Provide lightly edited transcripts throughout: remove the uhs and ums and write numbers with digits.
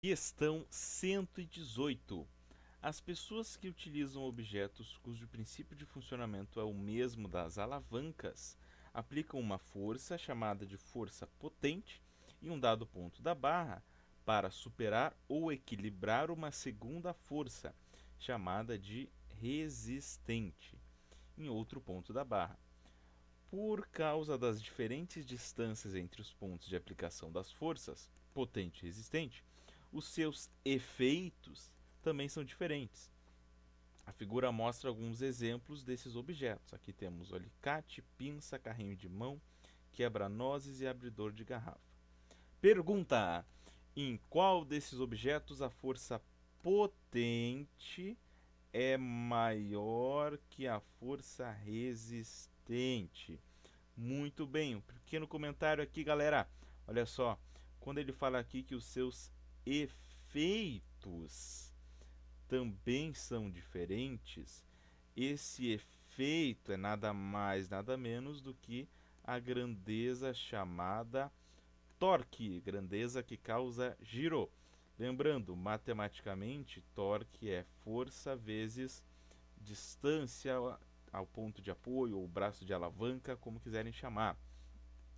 Questão 118. As pessoas que utilizam objetos cujo princípio de funcionamento é o mesmo das alavancas aplicam uma força chamada de força potente em um dado ponto da barra para superar ou equilibrar uma segunda força chamada de resistente em outro ponto da barra. Por causa das diferentes distâncias entre os pontos de aplicação das forças, potente e resistente, os seus efeitos também são diferentes. A figura mostra alguns exemplos desses objetos. Aqui temos o alicate, pinça, carrinho de mão, quebra-nozes e abridor de garrafa. Pergunta: em qual desses objetos a força potente é maior que a força resistente? Muito bem, um pequeno comentário aqui, galera. Olha só, quando ele fala aqui que os seus efeitos também são diferentes, esse efeito é nada mais, nada menos do que a grandeza chamada torque, grandeza que causa giro. Lembrando, matematicamente, torque é força vezes distância ao ponto de apoio ou braço de alavanca, como quiserem chamar.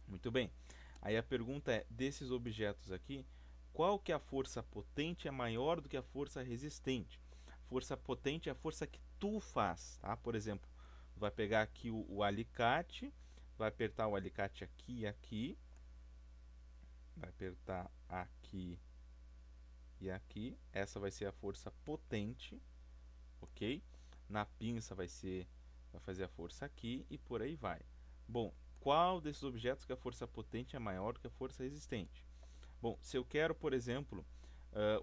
Muito bem. Aí a pergunta é, desses objetos aqui, qual que é a força potente é maior do que a força resistente? Força potente é a força que tu faz, tá? Por exemplo, vai pegar aqui o alicate, vai apertar o alicate aqui e aqui, vai apertar aqui e aqui, essa vai ser a força potente, ok? Na pinça vai fazer a força aqui e por aí vai. Bom, qual desses objetos que a força potente é maior do que a força resistente? Bom, se eu quero, por exemplo,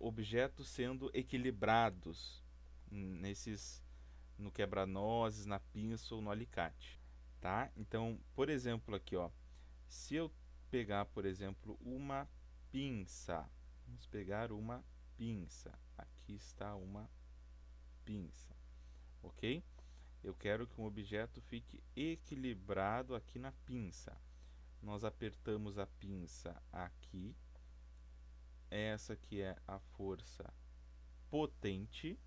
objetos sendo equilibrados nesses no quebra-nozes, na pinça ou no alicate, tá? Então, por exemplo, aqui, ó, se eu pegar, por exemplo, uma pinça, vamos pegar uma pinça. Aqui está uma pinça, ok? Eu quero que um objeto fique equilibrado aqui na pinça. Nós apertamos a pinça aqui. Essa aqui é a força potente.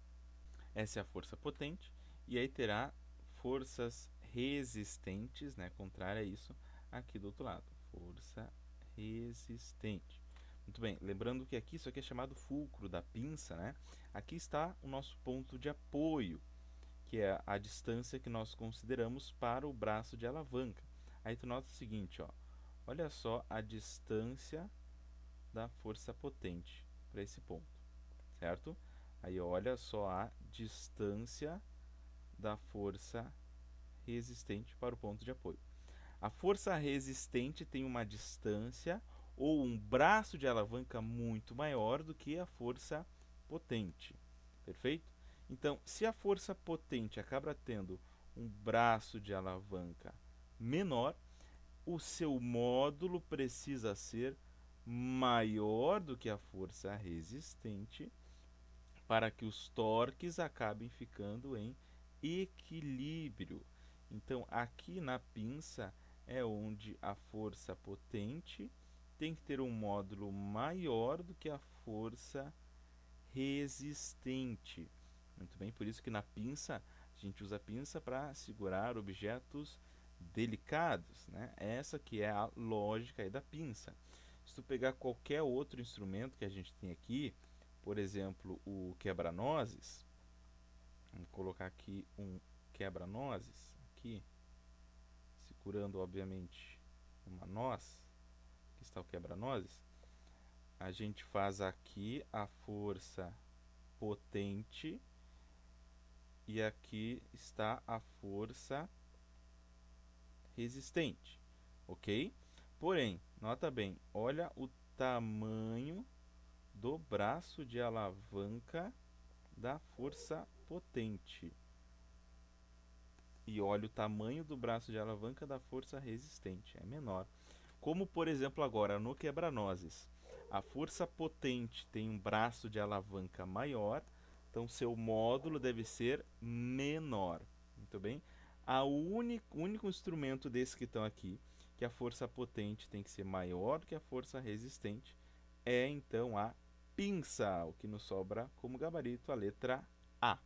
Essa é a força potente. E aí terá forças resistentes, né? Contrária a isso, aqui do outro lado. Força resistente. Muito bem, lembrando que aqui isso aqui é chamado fulcro da pinça, né? Aqui está o nosso ponto de apoio, que é a distância que nós consideramos para o braço de alavanca. Aí tu nota o seguinte, ó, olha só a distância da força potente para esse ponto, certo? Aí olha só a distância da força resistente para o ponto de apoio. A força resistente tem uma distância ou um braço de alavanca muito maior do que a força potente, perfeito? Então, se a força potente acaba tendo um braço de alavanca menor, o seu módulo precisa ser maior do que a força resistente para que os torques acabem ficando em equilíbrio. Então, aqui na pinça é onde a força potente tem que ter um módulo maior do que a força resistente. Muito bem, por isso que na pinça, a gente usa a pinça para segurar objetos delicados, né? Essa que é a lógica aí da pinça. Se tu pegar qualquer outro instrumento que a gente tem aqui, por exemplo, o quebra-nozes, vamos colocar aqui um quebra-nozes, aqui, segurando, obviamente, uma noz, que está o quebra-nozes, a gente faz aqui a força potente e aqui está a força resistente, ok? Porém, nota bem, olha o tamanho do braço de alavanca da força potente. E olha o tamanho do braço de alavanca da força resistente, é menor. Como, por exemplo, agora no quebra-nozes. A força potente tem um braço de alavanca maior, então seu módulo deve ser menor. Muito bem? O único instrumento desses que estão aqui, que a força potente tem que ser maior que a força resistente, é então a pinça, o que nos sobra como gabarito a letra A.